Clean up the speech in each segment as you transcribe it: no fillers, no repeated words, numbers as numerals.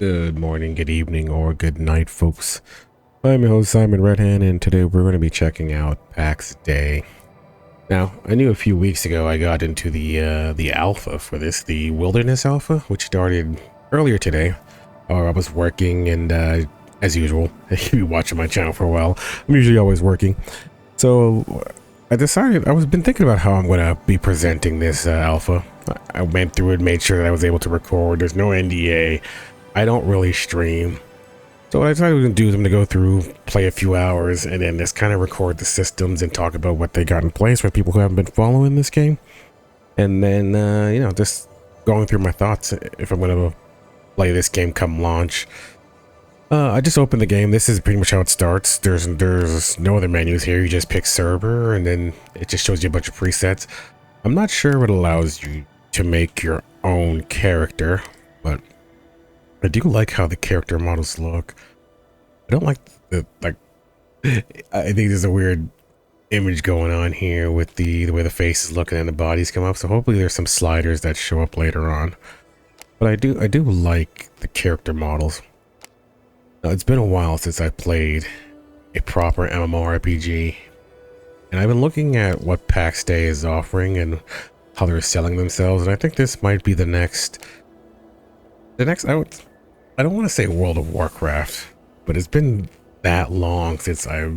Good morning, good evening, or good night, folks. I'm your host, Simon Redhand, and today we're going to be checking out Pax Dei. Now, I knew a few weeks ago I got into the alpha for this, the Wilderness Alpha, which started earlier today. I was working, and as usual, if you've been watching my channel for a while, I'm usually always working. So I decided, been thinking about how I'm going to be presenting this alpha. I went through it, made sure that I was able to record. There's no NDA. I don't really stream. So what I decided I was going to do is I'm going to go through, play a few hours, and then just kind of record the systems and talk about what they got in place for people who haven't been following this game. And then, just going through my thoughts if I'm going to play this game come launch. I just opened the game. This is pretty much how it starts. There's no other menus here. You just pick server, and then it just shows you a bunch of presets. I'm not sure what allows you to make your own character, but I do like how the character models look. I don't like I think there's a weird image going on here with the way the face is looking and the bodies come up. So hopefully there's some sliders that show up later on. But I do like the character models. Now, it's been a while since I played a proper MMORPG, and I've been looking at what Pax Dei is offering and how they're selling themselves, and I think this might be the next I don't want to say World of Warcraft, but it's been that long since I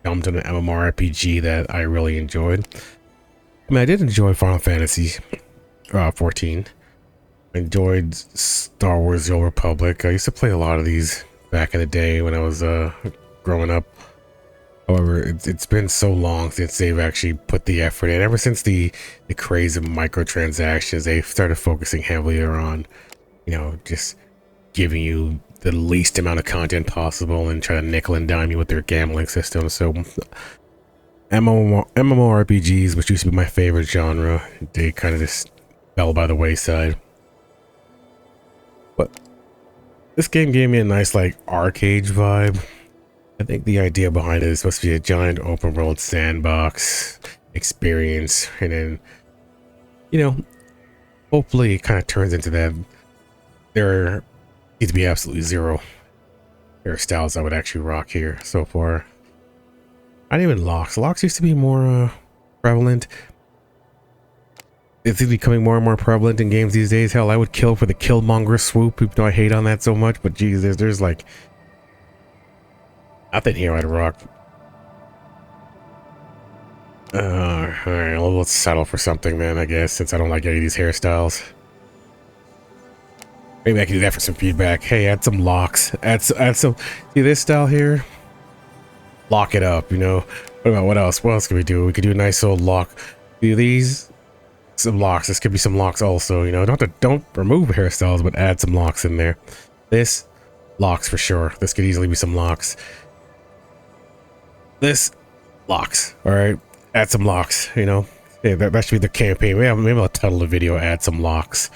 jumped into an MMORPG that I really enjoyed. I mean, I did enjoy Final Fantasy 14. I enjoyed Star Wars: The Old Republic. I used to play a lot of these back in the day when I was growing up. However, it's been so long since they've actually put the effort in. Ever since the craze of microtransactions, they've started focusing heavier on, just giving you the least amount of content possible and try to nickel and dime you with their gambling system. So MMORPGs, which used to be my favorite genre, they kind of just fell by the wayside. But this game gave me a nice arcade vibe. I think the idea behind it is supposed to be a giant open world sandbox experience, and then hopefully it kind of turns into that. There needs to be absolutely zero hairstyles I would actually rock here so far. Not even locks. Locks used to be more prevalent. It's becoming more and more prevalent in games these days. Hell, I would kill for the Killmonger swoop, even though I hate on that so much. But geez, there's like nothing here I'd rock. Alright, well, let's settle for something then, I guess, since I don't like any of these hairstyles. Maybe I can do that for some feedback. Hey, add some locks. Add some. See this style here? Lock it up, What about what else? What else can we do? We could do a nice old lock. Do these? Some locks. This could be some locks also, Don't remove hairstyles, but add some locks in there. This, locks for sure. This could easily be some locks. This, locks. Alright. Add some locks, Yeah, that should be the campaign. Maybe I'll title the video, Add Some Locks.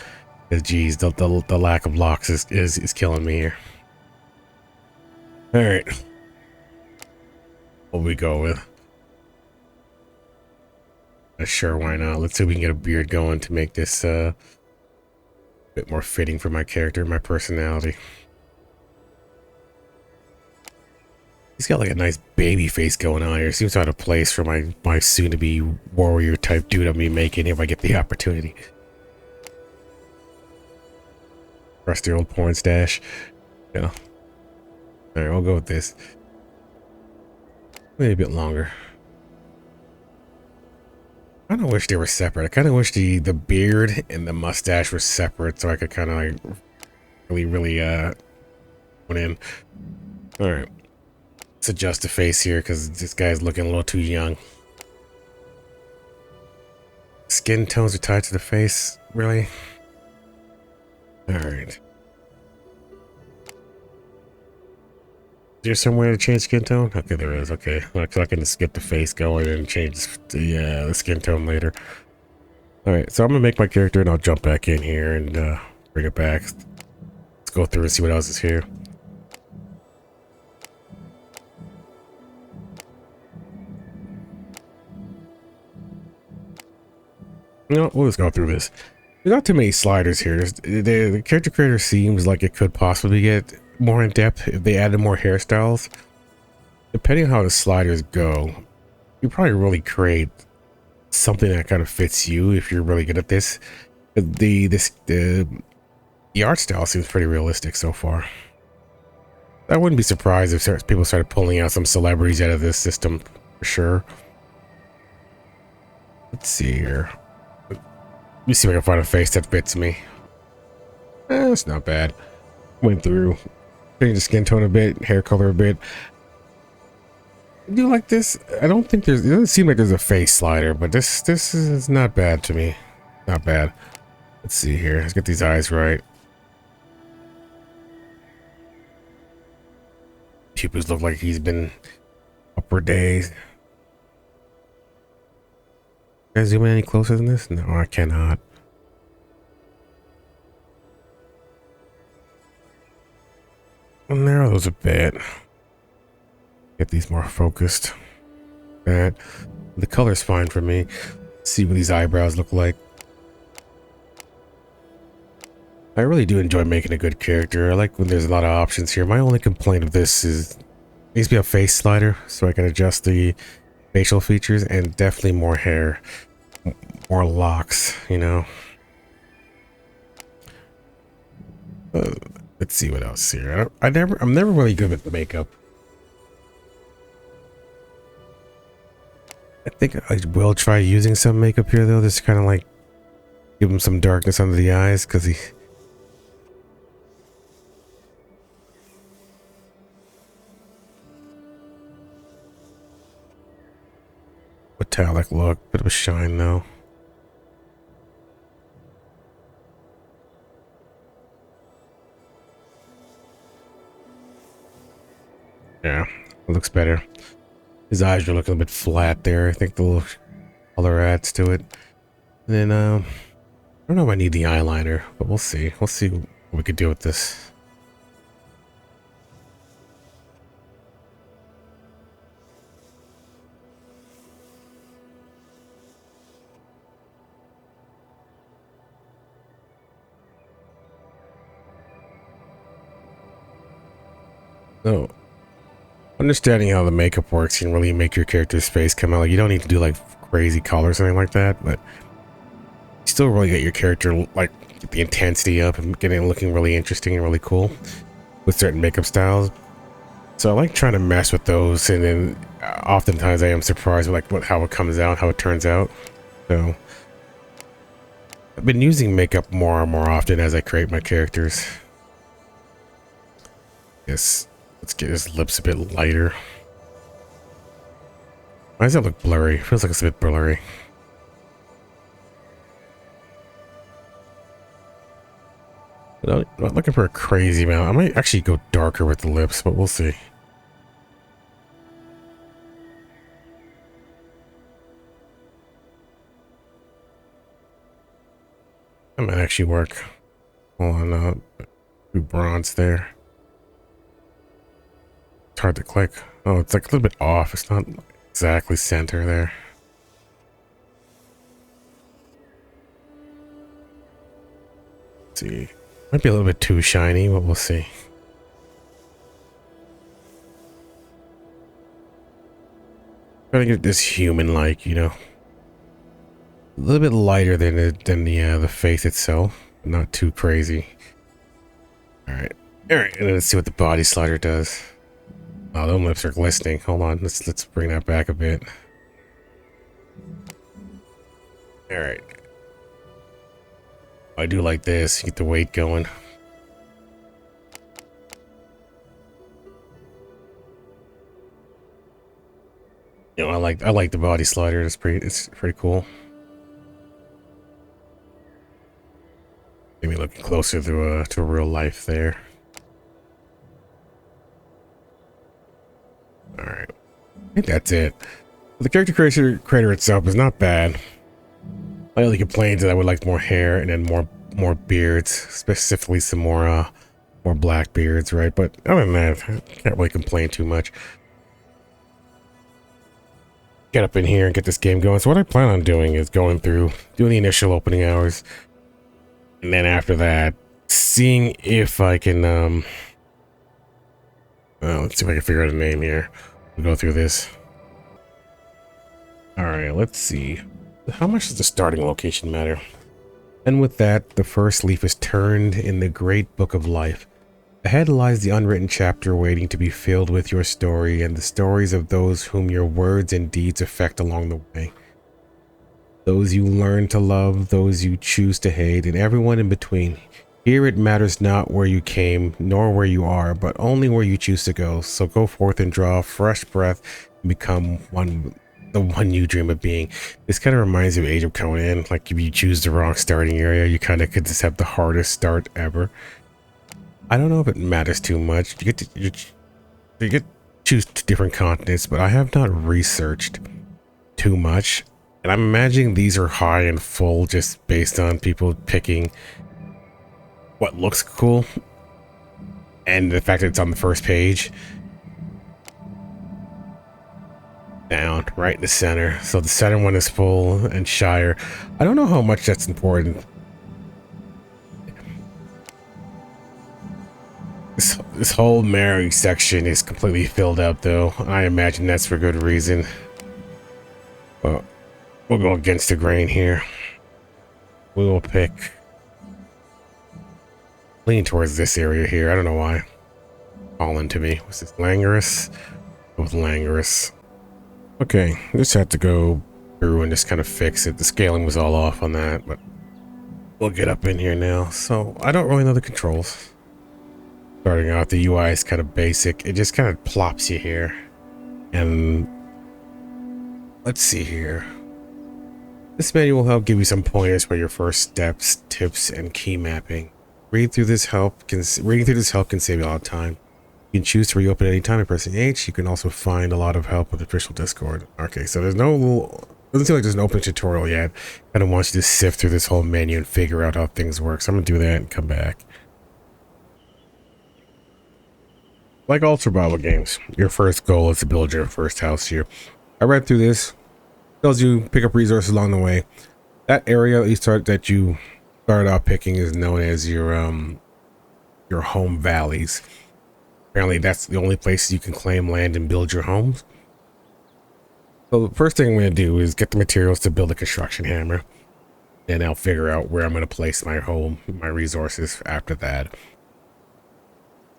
Because geez, the lack of locks is killing me here. Alright. What we go with? Sure, why not? Let's see if we can get a beard going to make this a bit more fitting for my character, my personality. He's got like a nice baby face going on here. Seems out of place for my soon-to-be warrior type dude I'm gonna be making if I get the opportunity. Rusty old porn stash. Yeah. Alright, we'll go with this. Maybe a bit longer. I kind of wish they were separate. I kind of wish the beard and the mustache were separate so I could kind of really put in. Alright. Let's adjust the face here because this guy's looking a little too young. Skin tones are tied to the face? Really? Alright. Is there some way to change skin tone? Okay, there is. Okay. I can just get the face going and change the skin tone later. Alright, so I'm gonna make my character and I'll jump back in here and bring it back. Let's go through and see what else is here. We'll just go through this. There's not too many sliders here. The character creator seems like it could possibly get more in depth if they added more hairstyles. Depending on how the sliders go, you probably really create something that kind of fits you if you're really good at this. The art style seems pretty realistic so far. I wouldn't be surprised if people started pulling out some celebrities out of this system for sure. Let's see here. Let me see if I can find a face that fits me. It's not bad. Went through, changed the skin tone a bit, hair color a bit. I do like this. I don't think it doesn't seem like there's a face slider, but this is not bad to me. Not bad. Let's see here. Let's get these eyes right. Pupils look like he's been up for days. Can I zoom in any closer than this? No, I cannot. I'll narrow those a bit. Get these more focused. That the color's fine for me. Let's see what these eyebrows look like. I really do enjoy making a good character. I like when there's a lot of options here. My only complaint of this is it needs to be a face slider so I can adjust the facial features, and definitely more hair, more locks, you know. Let's see what else here. I'm never really good with makeup. I think I will try using some makeup here though. Just kind of like give him some darkness under the eyes because he. Metallic look, bit of a shine though. Yeah, it looks better. His eyes are looking a bit flat there. I think the little color adds to it. And then I don't know if I need the eyeliner, but we'll see. We'll see what we could do with this. So, understanding how the makeup works can really make your character's face come out. Like, you don't need to do like crazy colors or anything like that, but you still really get your character, like, get the intensity up and getting looking really interesting and really cool with certain makeup styles. So I like trying to mess with those, and then oftentimes I am surprised with like how it comes out, how it turns out. So I've been using makeup more and more often as I create my characters. Yes. Let's get his lips a bit lighter. Why does that look blurry? Feels like it's a bit blurry. But I'm not looking for a crazy amount. I might actually go darker with the lips, but we'll see. That might actually work. Hold on, do bronze there. It's hard to click. Oh, it's like a little bit off. It's not exactly center there. Let's see. Might be a little bit too shiny, but we'll see. Trying to get this human-like, you know. A little bit lighter than the face itself. Not too crazy. Alright. Alright, and let's see what the body slider does. Oh, those lips are glistening. Hold on, let's bring that back a bit. Alright. I do like this. Get the weight going. You know, I like the body slider. It's pretty cool. Maybe looking closer to real life there. All right, I think that's it. The character creator itself is not bad. My only complaint is that I would like more hair and then more beards, specifically some more black beards, right? But other than that, I can't really complain too much. Get up in here and get this game going. So what I plan on doing is going through, doing the initial opening hours, And then after that, seeing if I can, let's see if I can figure out a name here. We'll go through this. All right, let's see. How much does the starting location matter? And with that, the first leaf is turned in the great book of life. Ahead lies the unwritten chapter waiting to be filled with your story and the stories of those whom your words and deeds affect along the way. Those you learn to love, those you choose to hate, and everyone in between. Here it matters not where you came, nor where you are, but only where you choose to go. So go forth and draw fresh breath and become the one you dream of being. This kind of reminds me of Age of Conan. Like if you choose the wrong starting area, you kind of could just have the hardest start ever. I don't know if it matters too much. You get to choose different continents, but I have not researched too much. And I'm imagining these are high and full just based on people picking what looks cool and the fact that it's on the first page. Down right in the center. So the center one is full and Shire. I don't know how much that's important. This whole Mary section is completely filled out though. I imagine that's for good reason. Well, we'll go against the grain here. We will lean towards this area here. I don't know why. Calling to me. Was this Langerous? With Langerous. Okay, just had to go through and just kind of fix it. The scaling was all off on that, but we'll get up in here now. So I don't really know the controls. Starting out, the UI is kind of basic. It just kind of plops you here. And let's see here. This menu will help give you some pointers for your first steps, tips, and key mapping. Reading through this help can save you a lot of time. You can choose to reopen at any time by pressing H. You can also find a lot of help with official Discord. Okay, so there's doesn't seem like there's an open tutorial yet. Kind of wants you to sift through this whole menu and figure out how things work. So I'm gonna do that and come back. Like all survival games, your first goal is to build your first house here. I read through this. Tells you pick up resources along the way. That area that you started out picking is known as your home valleys. Apparently that's the only place you can claim land and build your homes. So the first thing I'm going to do is get the materials to build a construction hammer. And I'll figure out where I'm going to place my resources after that.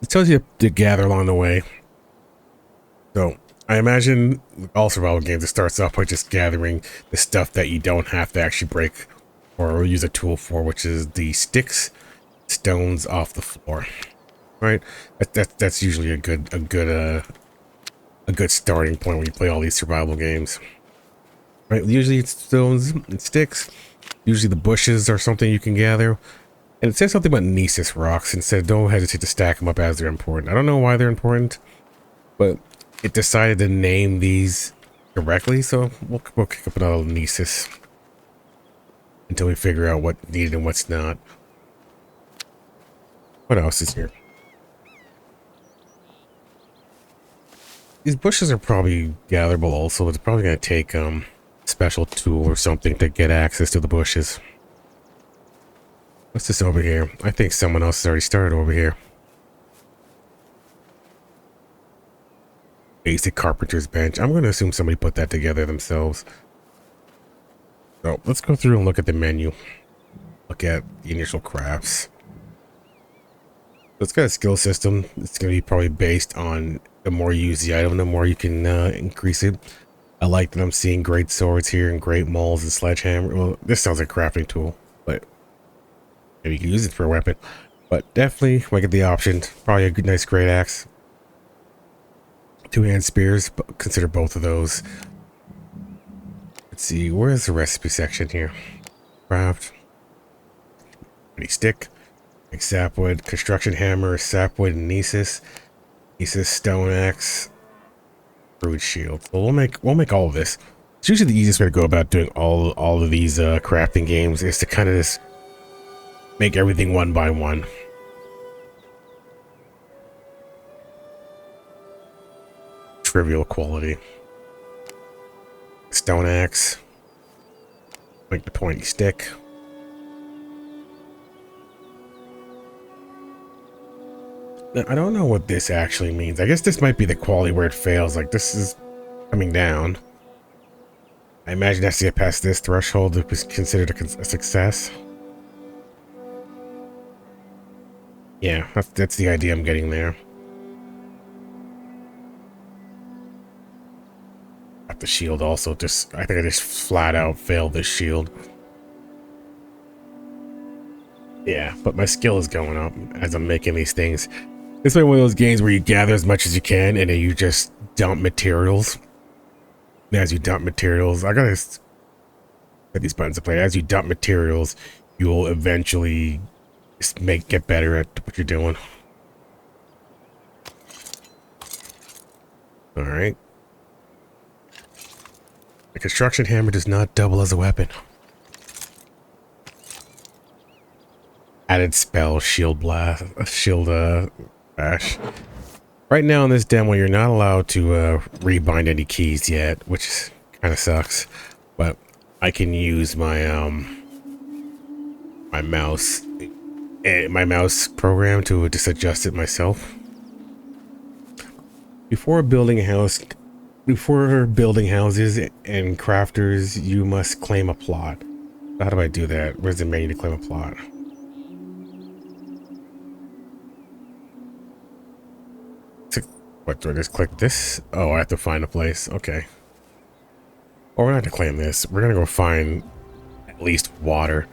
It tells you to gather along the way. So I imagine all survival games, it starts off by just gathering the stuff that you don't have to actually break or use a tool for, which is the sticks, stones off the floor. Right? That's usually a good starting point when you play all these survival games. Right? Usually it's stones and sticks. Usually the bushes are something you can gather. And it says something about Nesis rocks and said don't hesitate to stack them up as they're important. I don't know why they're important, but it decided to name these directly, so we'll kick up another Nesis until we figure out what's needed and what's not. What else is here? These bushes are probably gatherable also. It's probably going to take special tool or something to get access to the bushes. What's this over here? I think someone else has already started over here. Basic carpenter's bench. I'm going to assume somebody put that together themselves. So let's go through and look at the menu. Look at the initial crafts. So it's got a skill system. It's going to be probably based on the more you use the item, the more you can increase it. I like that I'm seeing great swords here and great mauls and sledgehammer. Well, this sounds like a crafting tool, but maybe you can use it for a weapon. But definitely, when I get the option, probably a good, nice great axe. Two-hand spears, but consider both of those. Let's see, where's the recipe section here? Craft. Pretty stick. Like sapwood, construction hammer, sapwood, and Nesis. Nesis, stone axe, crude shield. So we'll make all of this. It's usually the easiest way to go about doing all of these crafting games is to kind of just make everything one by one. Trivial quality. Stone axe. Make the pointy stick. Now, I don't know what this actually means. I guess this might be the quality where it fails. Like, this is coming down. I imagine it has to get past this threshold to be considered a success. Yeah, that's the idea I'm getting there. Got the shield also. I think I just flat out failed this shield. Yeah, but my skill is going up as I'm making these things. It's like one of those games where you gather as much as you can and then you just dump materials. As you dump materials, I gotta set these buttons to play. As you dump materials, you will eventually get better at what you're doing. All right. The construction hammer does not double as a weapon. Added spell, shield blast, shield bash. Right now in this demo, you're not allowed to rebind any keys yet, which kind of sucks. But I can use my my mouse program to just adjust it myself. Before building houses and crafters, you must claim a plot. How do I do that? Where's the menu to claim a plot? What, do I just click this? Oh, I have to find a place. Okay. Or we're not to claim this. We're gonna go find at least water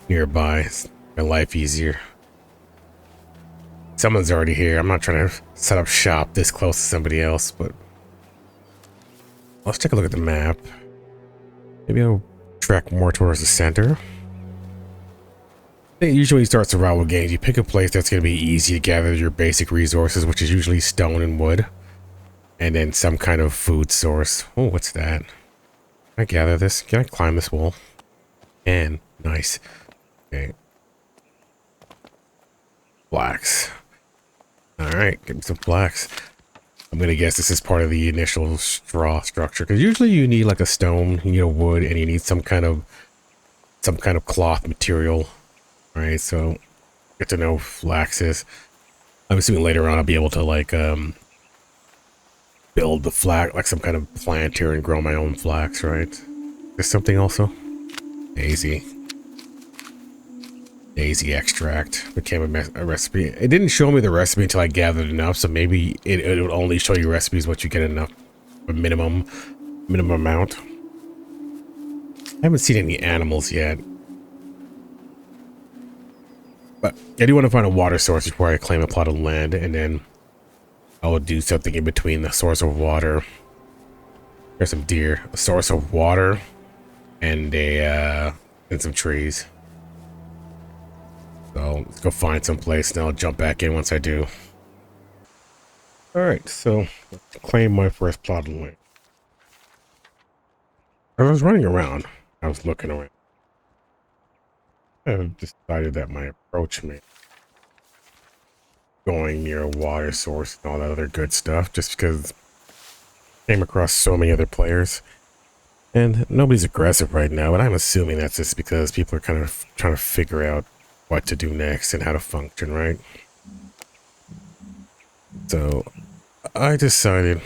nearby. It's my life easier. Someone's already here. I'm not trying to set up shop this close to somebody else, but let's take a look at the map. Maybe I'll track more towards the center. I think usually when you start survival games, you pick a place that's going to be easy to gather your basic resources, which is usually stone and wood, and then some kind of food source. Oh, what's that? Can I gather this? Can I climb this wall? And nice. Okay. Flax. All right, give me some flax. I'm gonna guess this is part of the initial straw structure, because usually you need like a stone, you need a wood, and you need some kind of cloth material. All right, so get to know flax is. I'm assuming later on I'll be able to like build the flax, like some kind of plant here, and grow my own flax. Right? There's something also. Daisy extract became a recipe. It didn't show me the recipe until I gathered enough, so maybe it would only show you recipes once you get enough, a minimum amount. I haven't seen any animals yet, but I do want to find a water source before I claim a plot of land, and then I will do something in between the source of water. There's some deer, a source of water, and some trees. So let's go find some place, and I'll jump back in once I do. All right, so let's claim my first plot of land. I was running around. I was looking around. I decided that my approach may going near a water source and all that other good stuff, just because I came across so many other players. And nobody's aggressive right now, but I'm assuming that's just because people are kind of trying to figure out what to do next and how to function, right? So I decided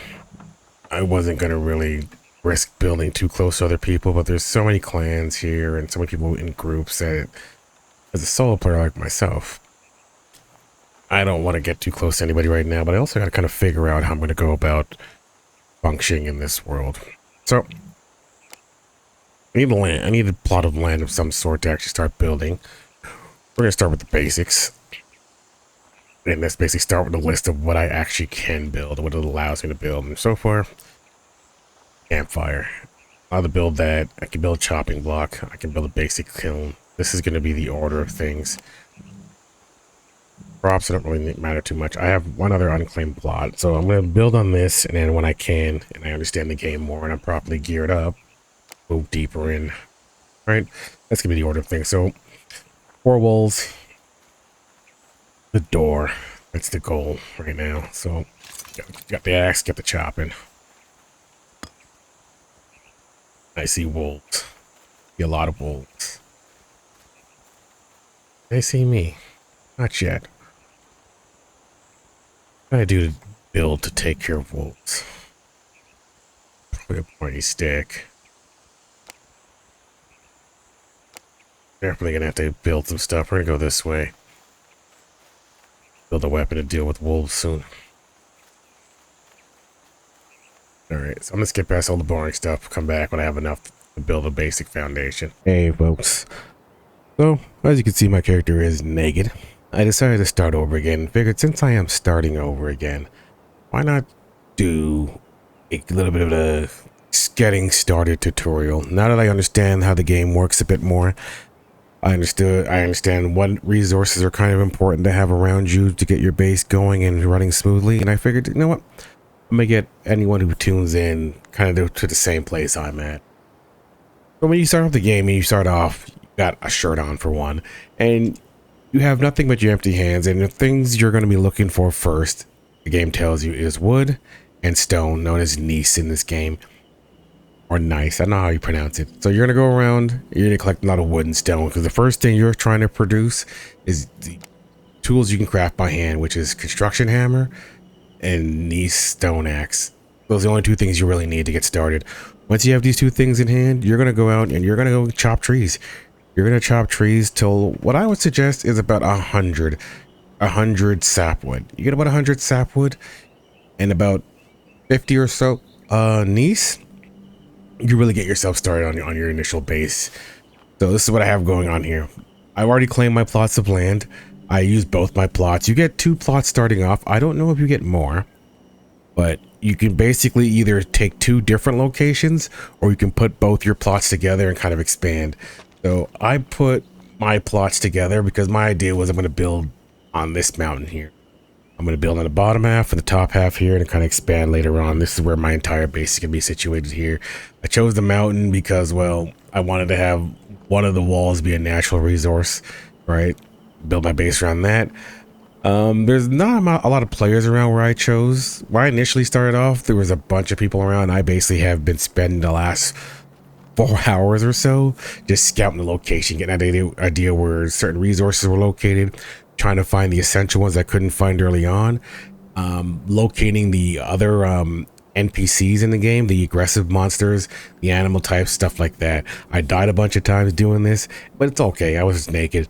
I wasn't going to really risk building too close to other people, but there's so many clans here and so many people in groups that as a solo player like myself, I don't want to get too close to anybody right now, but I also got to kind of figure out how I'm going to go about functioning in this world. So I need land. I need a plot of land of some sort to actually start building. We're going to start with the basics. And let's basically start with a list of what I actually can build, what it allows me to build. And so far, campfire. I'll have to build that. I can build a chopping block. I can build a basic kiln. This is going to be the order of things. Props don't really matter too much. I have one other unclaimed plot. So I'm going to build on this, and then when I can, and I understand the game more, and I'm properly geared up, move deeper in. All right, that's going to be the order of things. So 4 walls. The door. That's the goal right now. So, got the axe, get the chopping. I see wolves. See a lot of wolves. They see me. Not yet. What do I do to build to take care of wolves? With a pointy stick. Definitely gonna have to build some stuff. We're gonna go this way. Build a weapon to deal with wolves soon. Alright, so I'm gonna skip past all the boring stuff, come back when I have enough to build a basic foundation. Hey folks. So, as you can see, my character is naked. I decided to start over again. Figured since I am starting over again, why not do a little bit of a getting started tutorial. Now that I understand how the game works a bit more, I understand what resources are kind of important to have around you to get your base going and running smoothly. And I figured, you know what? I'm gonna get anyone who tunes in kind of to the same place I'm at. But when you start off the game and you start off, you got a shirt on for one, and you have nothing but your empty hands, and the things you're going to be looking for first, the game tells you, is wood and stone, known as gneiss in this game. Or nice, I don't know how you pronounce it. So you're going to go around, you're going to collect a lot of wood and stone, because the first thing you're trying to produce is the tools you can craft by hand, which is construction hammer and gneiss stone axe. Those are the only two things you really need to get started. Once you have these two things in hand, you're going to go out and you're going to go chop trees. You're going to chop trees till what I would suggest is about 100 sapwood. You get about 100 sapwood and about 50 or so gneiss. You really get yourself started on your initial base. So this is what I have going on here. I've already claimed my plots of land. I use both my plots. You get 2 plots starting off. I don't know if you get more, but you can basically either take 2 different locations or you can put both your plots together and kind of expand. So I put my plots together because my idea was I'm going to build on this mountain here. I'm going to build on the bottom half and the top half here and kind of expand later on. This is where my entire base is going to be situated here. I chose the mountain because, well, I wanted to have one of the walls be a natural resource, right? Build my base around that. There's not a lot of players around where I chose. When I initially started off, there was a bunch of people around. I basically have been spending the last 4 hours or so just scouting the location, getting an idea where certain resources were located, trying to find the essential ones I couldn't find early on, locating the other NPCs in the game, the aggressive monsters, the animal types, stuff like that. I died a bunch of times doing this, but it's okay. I was just naked.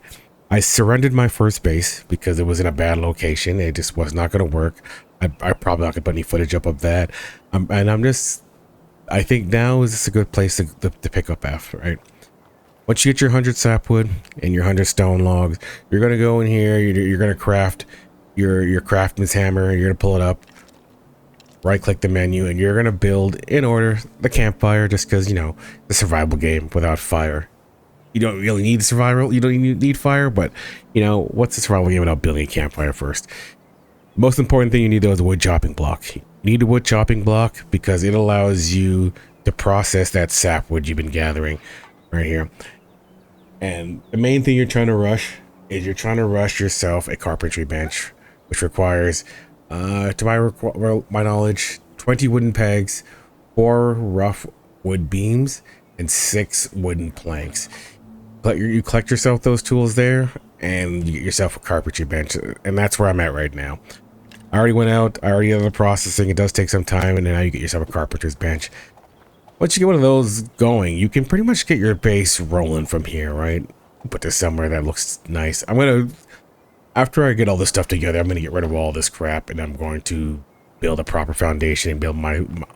I surrendered my first base because it was in a bad location. It just was not going to work. I probably not going to put any footage up of that. I think now is just a good place to pick up after, right? Once you get your 100 sapwood and your 100 stone logs, you're going to go in here, you're going to craft your craftsman's hammer, you're going to pull it up, right click the menu, and you're going to build in order the campfire, just because, you know, the survival game without fire. You don't really need survival, you don't need fire, but, you know, what's a survival game without building a campfire first? Most important thing you need though is a wood chopping block. You need a wood chopping block because it allows you to process that sapwood you've been gathering right here. And the main thing you're trying to rush is you're trying to rush yourself a carpentry bench, which requires, to my knowledge, 20 wooden pegs, 4 rough wood beams, and 6 wooden planks. But you collect yourself those tools there, and you get yourself a carpentry bench, and that's where I'm at right now. I already went out, I already did the processing. It does take some time, and then now you get yourself a carpenter's bench. Once you get one of those going, you can pretty much get your base rolling from here, right? Put this somewhere that looks nice. After I get all this stuff together, I'm gonna get rid of all this crap, and I'm going to build a proper foundation and build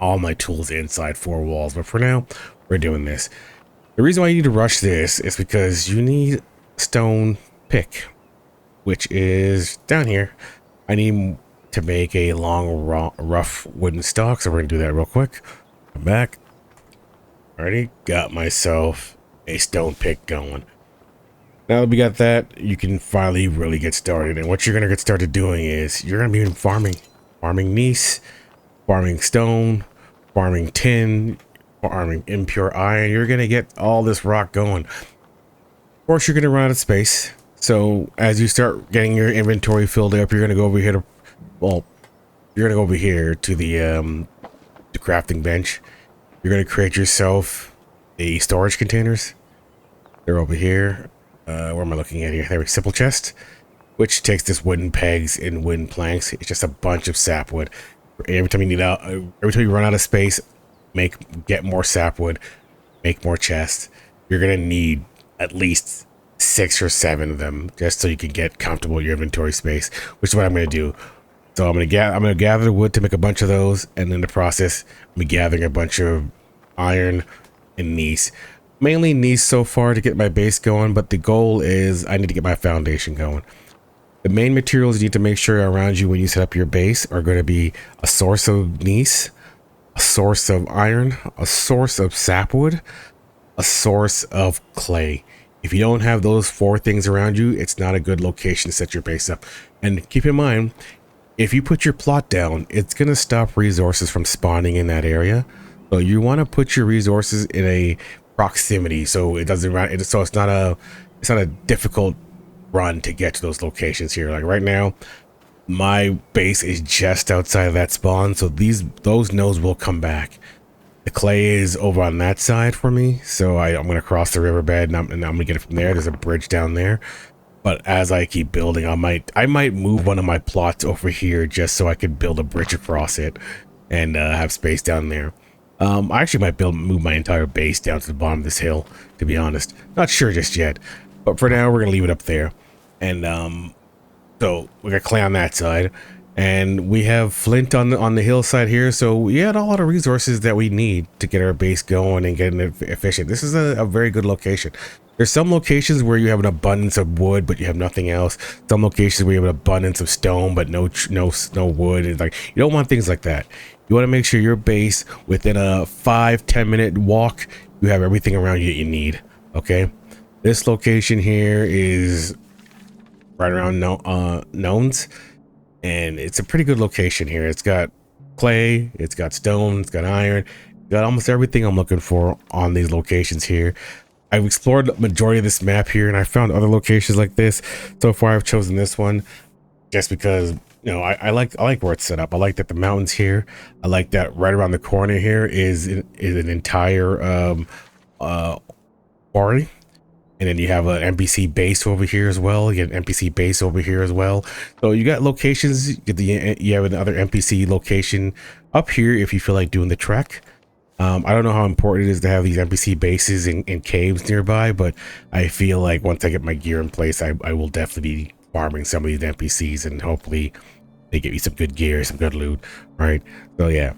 all my tools inside 4 walls. But for now, we're doing this. The reason why you need to rush this is because you need stone pick, which is down here. I need to make a long, rough wooden stock, so we're gonna do that real quick. Come back. Already got myself a stone pick going. Now that we got that, you can finally really get started. And what you're gonna get started doing is you're gonna be farming gneiss, farming stone, farming tin, farming impure iron. You're gonna get all this rock going. Of course, you're gonna run out of space. So as you start getting your inventory filled up, you're gonna go over here to, well, you're gonna go over here to the crafting bench. You're going to create yourself the storage containers. They're over here. Where am I looking at here? There we go. Simple chest. which takes this wooden pegs and wooden planks. It's just a bunch of sapwood. Every time every time you run out of space, get more sapwood, make more chests. You're gonna need at least 6 or 7 of them just so you can get comfortable with your inventory space, which is what I'm gonna do. So I'm gonna gather the wood to make a bunch of those, and in the process, I'm gathering a bunch of iron and gneiss. Mainly gneiss so far to get my base going, but the goal is I need to get my foundation going. The main materials you need to make sure around you when you set up your base are going to be a source of gneiss, a source of iron, a source of sapwood, a source of clay. If you don't have those 4 things around you, it's not a good location to set your base up. And keep in mind, if you put your plot down, it's going to stop resources from spawning in that area. So you want to put your resources in a proximity so it doesn't run. So it's not a difficult run to get to those locations here. Like right now, my base is just outside of that spawn, so those nodes will come back. The clay is over on that side for me, so I'm going to cross the riverbed and I'm going to get it from there. There's a bridge down there. But as I keep building, I might move one of my plots over here just so I could build a bridge across it and have space down there. I actually might move my entire base down to the bottom of this hill, to be honest. Not sure just yet, but for now we're gonna leave it up there. And so we got clay on that side, and we have flint on the hillside here. So we had a lot of resources that we need to get our base going and getting it efficient. This is a very good location. There's some locations where you have an abundance of wood, but you have nothing else. Some locations where you have an abundance of stone, but no wood. It's like, you don't want things like that. You want to make sure your base, within a 5-10 minute walk, you have everything around you that you need. Okay, this location here is right around Nones, and it's a pretty good location here. It's got clay, it's got stone, it's got iron, it's got almost everything I'm looking for on these locations here. I've explored the majority of this map here, and I found other locations like this. So far, I've chosen this one just because, you know, I like where it's set up. I like that the mountains here. I like that right around the corner here is an entire quarry, and then you have an NPC base over here as well. You get an NPC base over here as well. So you got locations. You have another NPC location up here if you feel like doing the trek. I don't know how important it is to have these NPC bases and caves nearby, but I feel like once I get my gear in place, I will definitely be farming some of these NPCs, and hopefully they give you some good gear, some good loot, right? So yeah,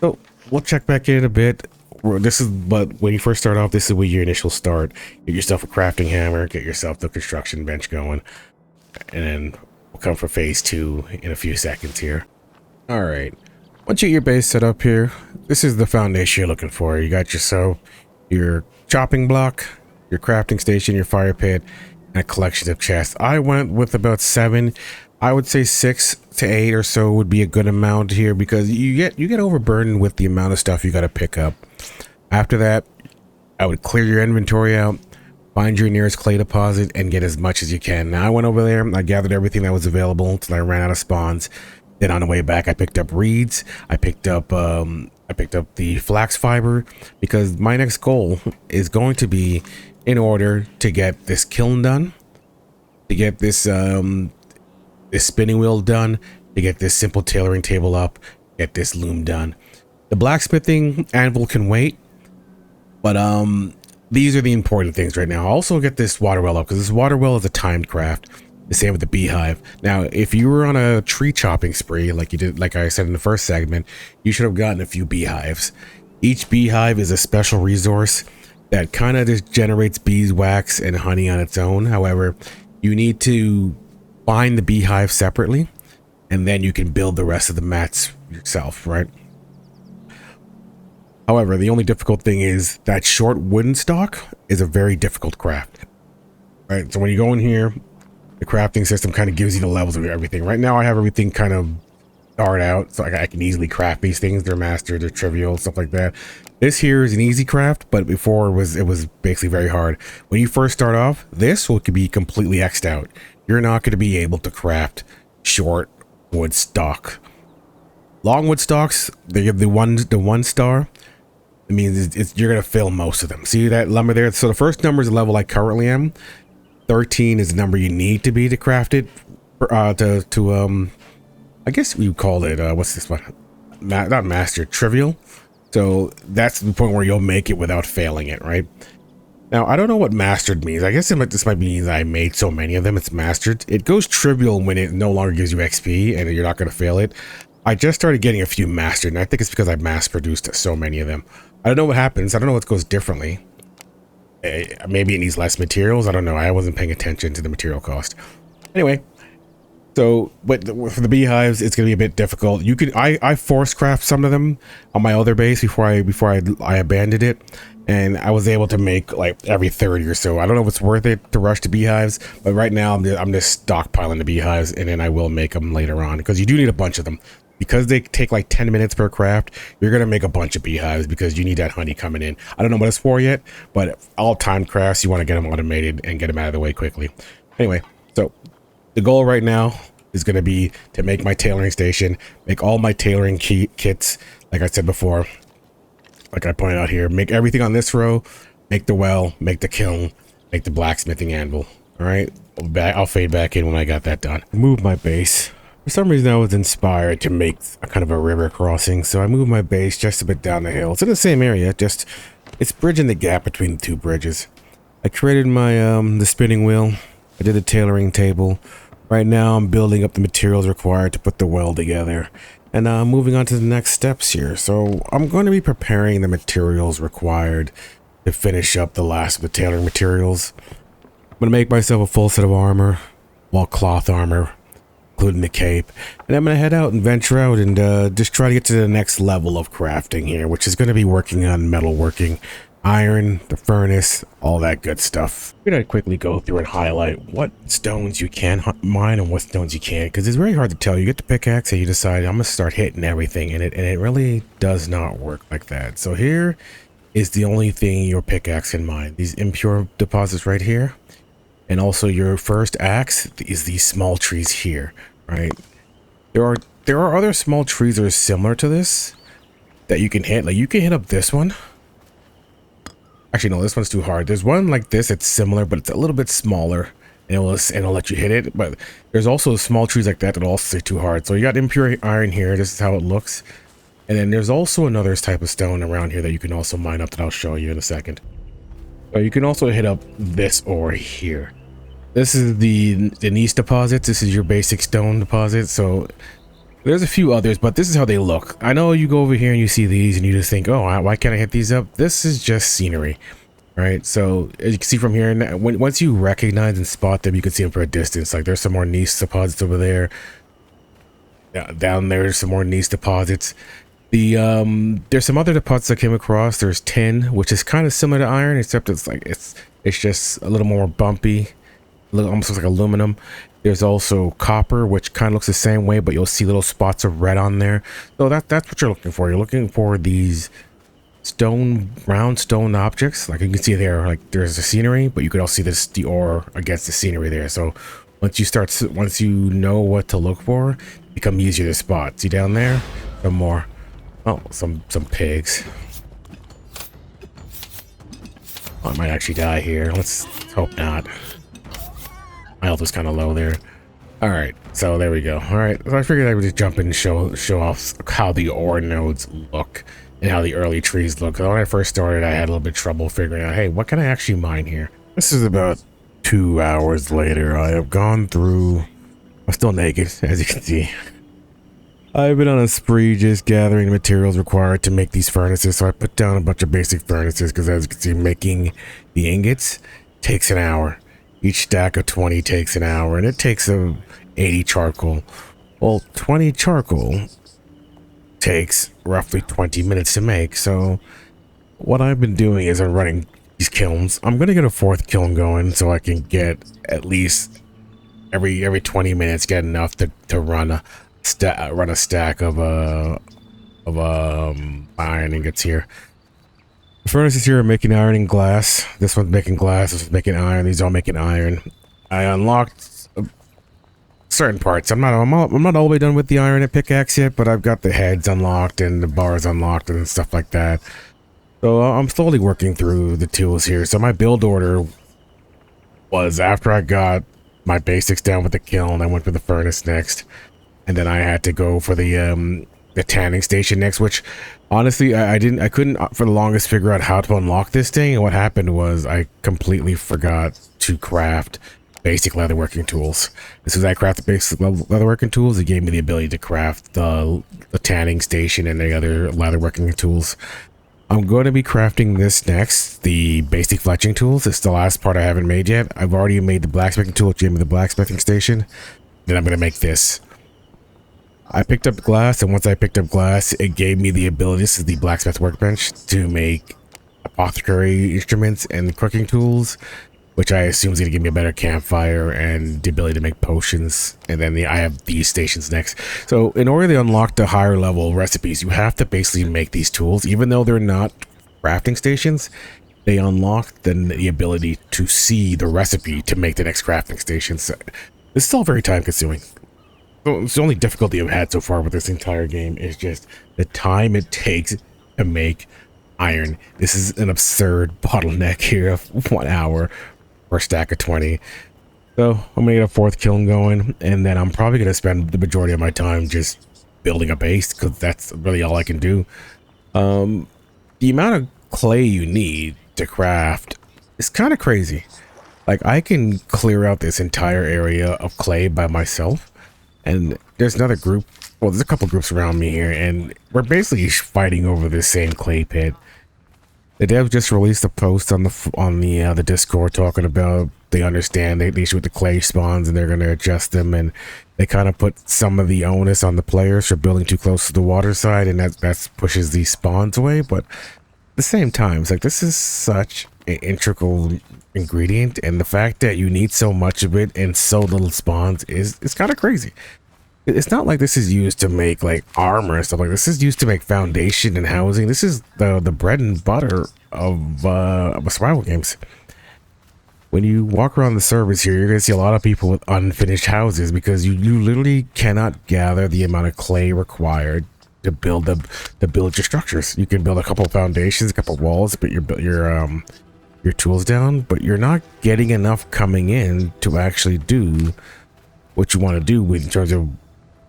so we'll check back in a bit. But when you first start off, this is where your initial start. Get yourself a crafting hammer, get yourself the construction bench going, and then we'll come for phase 2 in a few seconds here. All right. Once you get your base set up here, this is the foundation you're looking for. You got yourself your chopping block, your crafting station, your fire pit, and a collection of chests. I went with about 7. I would say 6 to 8 or so would be a good amount here, because you get overburdened with the amount of stuff you got to pick up. After that, I would clear your inventory out, find your nearest clay deposit, and get as much as you can. Now I went over there, I gathered everything that was available until I ran out of spawns. Then on the way back, I picked up reeds. I picked up the flax fiber, because my next goal is going to be, in order to get this kiln done, to get this this spinning wheel done, to get this simple tailoring table up, get this loom done. The blacksmithing anvil can wait, but these are the important things right now. I'll also get this water well up, because this water well is a timed craft. The same with the beehive. Now, if you were on a tree chopping spree, like you did, like I said in the first segment, you should have gotten a few beehives. Each beehive is a special resource that kind of just generates beeswax and honey on its own. However, you need to find the beehive separately, and then you can build the rest of the mats yourself, right? However, the only difficult thing is that short wooden stock is a very difficult craft. Right, so when you go in here, the crafting system kind of gives you the levels of everything. Right now I have everything kind of starred out, so I can easily craft these things. They're master, they're trivial, stuff like that. This here is an easy craft, but before it was basically very hard. When you first start off, this could be completely X'd out. You're not going to be able to craft short wood stock. Long wood stocks, they give the one star. It means you're going to fill most of them. See that lumber there? So the first number is the level I currently am. 13 is the number you need to be to craft it. I guess we call it what's this one? Not master, trivial. So that's the point where you'll make it without failing it, right? Now, I don't know what mastered means. I guess this might mean that I made so many of them, it's mastered. It goes trivial when it no longer gives you XP and you're not going to fail it. I just started getting a few mastered, and I think it's because I mass-produced so many of them. I don't know what happens. I don't know what goes differently. Maybe it needs less materials. I don't know. I wasn't paying attention to the material cost. Anyway, so but for the beehives, it's going to be a bit difficult. You could I force craft some of them on my other base before I abandoned it. And I was able to make like every 30 or so. I don't know if it's worth it to rush to beehives, but right now I'm just stockpiling the beehives, and then I will make them later on because you do need a bunch of them. Because they take like 10 minutes per craft, you're gonna make a bunch of beehives because you need that honey coming in. I don't know what it's for yet, but all time crafts, you want to get them automated and get them out of the way quickly. Anyway, so the goal right now is going to be to make my tailoring station, make all my tailoring kits, like I said before. Like I pointed out here, make everything on this row, make the well, make the kiln, make the blacksmithing anvil. All right, I'll fade back in when I got that done. Move my base. For some reason, I was inspired to make a kind of a river crossing, so I moved my base just a bit down the hill. It's in the same area, just it's bridging the gap between the two bridges. I created my the spinning wheel. I did the tailoring table. Right now, I'm building up the materials required to put the well together. And moving on to the next steps here. So I'm going to be preparing the materials required to finish up the last of the tailoring materials. I'm going to make myself a full set of armor, wall cloth armor, including the cape. And I'm going to head out and venture out and just try to get to the next level of crafting here, which is going to be working on metalworking, iron, the furnace, all that good stuff. I'm going to quickly go through and highlight what stones you can mine and what stones you can't, because it's very hard to tell. You get the pickaxe and you decide, I'm going to start hitting everything, and it really does not work like that. So here is the only thing your pickaxe can mine. These impure deposits right here, and also your first axe is these small trees here, right? There are other small trees that are similar to this that you can hit. Like you can hit up this one. Actually, no, this one's too hard. There's one like this, it's similar, but it's a little bit smaller, and it'll let you hit it. But there's also small trees like that that'll also say too hard. So you got impure iron here. This is how it looks. And then there's also another type of stone around here that you can also mine up that I'll show you in a second. So you can also hit up this ore here. This is the gneiss deposits. This is your basic stone deposit. So there's a few others, but this is how they look. I know you go over here and you see these and you just think, oh, why can't I hit these up? This is just scenery, right? So as you can see from here, once you recognize and spot them, you can see them for a distance. Like there's some more gneiss deposits over there. Down there's some more gneiss deposits. There's some other deposits I came across. There's tin, which is kind of similar to iron, except it's just a little more bumpy, almost looks like aluminum. There's also copper, which kind of looks the same way, but you'll see little spots of red on there. So that's what you're looking for. You're looking for these round stone objects. Like you can see there, like there's the scenery, but you could also see the ore against the scenery there. So once you know what to look for, it becomes easier to spot. See down there, some more. Oh, some pigs. Oh, I might actually die here. Let's hope not. My health was kind of low there. All right, so there we go. All right, so I figured I would just jump in and show off how the ore nodes look and how the early trees look. When I first started, I had a little bit of trouble figuring out, hey, what can I actually mine here? This is about 2 hours later. I have gone through. I'm still naked, as you can see. I've been on a spree just gathering the materials required to make these furnaces. So I put down a bunch of basic furnaces because, as you can see, making the ingots takes an hour. Each stack of 20 takes an hour, and it takes 80 charcoal. Well, 20 charcoal takes roughly 20 minutes to make. So what I've been doing is I'm running these kilns. I'm going to get a 4th kiln going so I can get at least every 20 minutes get enough to run a stack of iron ingots here. The furnaces here are making iron and glass. This one's making glass. This one's making iron. These all making iron. I unlocked certain parts. I'm not all the way done with the iron and pickaxe yet, but I've got the heads unlocked and the bars unlocked and stuff like that. So I'm slowly working through the tools here. So my build order was after I got my basics down with the kiln. I went for the furnace next, and then I had to go for the tanning station next. Which, honestly, I couldn't for the longest figure out how to unlock this thing. And what happened was I completely forgot to craft basic leatherworking tools. As soon as I crafted basic leatherworking tools, it gave me the ability to craft the tanning station and the other leatherworking tools. I'm going to be crafting this next, the basic fletching tools. It's the last part I haven't made yet. I've already made the blacksmithing tool, which gave me the blacksmithing station. Then I'm going to make this. I picked up glass, and once I picked up glass, it gave me the ability, this is the blacksmith workbench, to make apothecary instruments and cooking tools, which I assume is going to give me a better campfire and the ability to make potions. And then I have these stations next. So in order to unlock the higher level recipes, you have to basically make these tools. Even though they're not crafting stations, they unlock the ability to see the recipe to make the next crafting station. So this is all very time consuming. So it's the only difficulty I've had so far with this entire game is just the time it takes to make iron. This is an absurd bottleneck here of 1 hour per stack of 20. So I'm gonna get a fourth kiln going, and then I'm probably gonna spend the majority of my time just building a base, because that's really all I can do. The amount of clay you need to craft is kind of crazy. Like, I can clear out this entire area of clay by myself. And there's another group, well, there's a couple groups around me here, and we're basically fighting over this same clay pit. The devs just released a post on the Discord talking about they understand the issue with the clay spawns, and they're going to adjust them, and they kind of put some of the onus on the players for building too close to the water side, and that pushes these spawns away. But at the same time, it's like, this is such an integral ingredient, and the fact that you need so much of it and so little spawns is kind of crazy. It's not like this is used to make like armor and stuff. Like, this is used to make foundation and housing. This is the bread and butter of survival games. When you walk around the servers here, you're gonna see a lot of people with unfinished houses, because you literally cannot gather the amount of clay required to build your structures. You can build a couple of foundations, a couple of walls, but your tools down, but you're not getting enough coming in to actually do what you want to do in terms of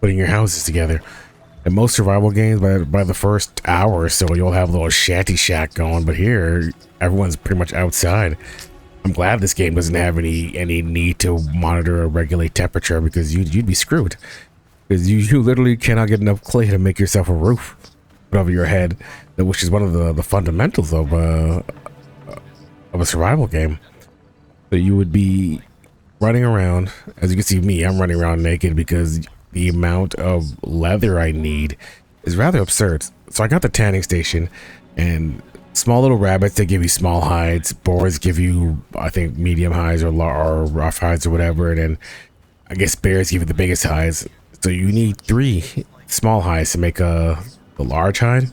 putting your houses together. In most survival games, by the first hour or so, you'll have a little shanty shack going, but here everyone's pretty much outside. I'm glad this game doesn't have any need to monitor or regulate temperature, because you'd be screwed, because you literally cannot get enough clay to make yourself a roof put over your head, which is one of the fundamentals of a survival game. So you would be running around, as you can see me, I'm running around naked, because the amount of leather I need is rather absurd. So I got the tanning station, and small little rabbits, they give you small hides. Boars give you, I think, medium hides or rough hides or whatever, and then I guess bears give you the biggest hides. So you need 3 small hides to make a large hide,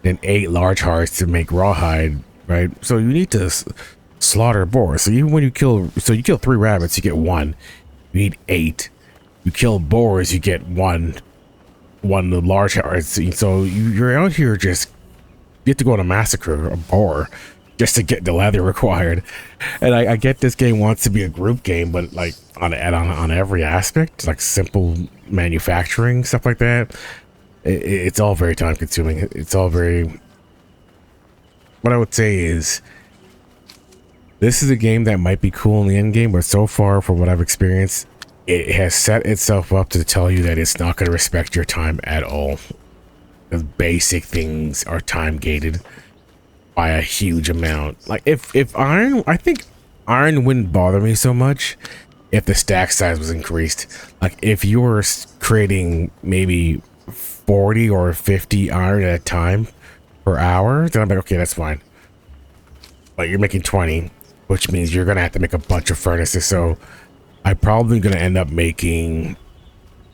and 8 large hides to make rawhide. Right, so you need to slaughter boars. So even when you kill 3 rabbits, you get 1. You need 8. You kill boars, you get 1 large heart. So you're out here just, you have to go on a massacre a boar just to get the leather required. And I get this game wants to be a group game, but like on every aspect, like simple manufacturing stuff like that, it's all very time consuming. It's all very. What I would say is, this is a game that might be cool in the end game, but so far, from what I've experienced, it has set itself up to tell you that it's not going to respect your time at all. The basic things are time gated by a huge amount. Like, if iron, I think iron wouldn't bother me so much if the stack size was increased. Like, if you were creating maybe 40 or 50 iron at a time per hour, then I'm like, okay, that's fine. But you're making 20, which means you're gonna have to make a bunch of furnaces. So I'm probably gonna end up making,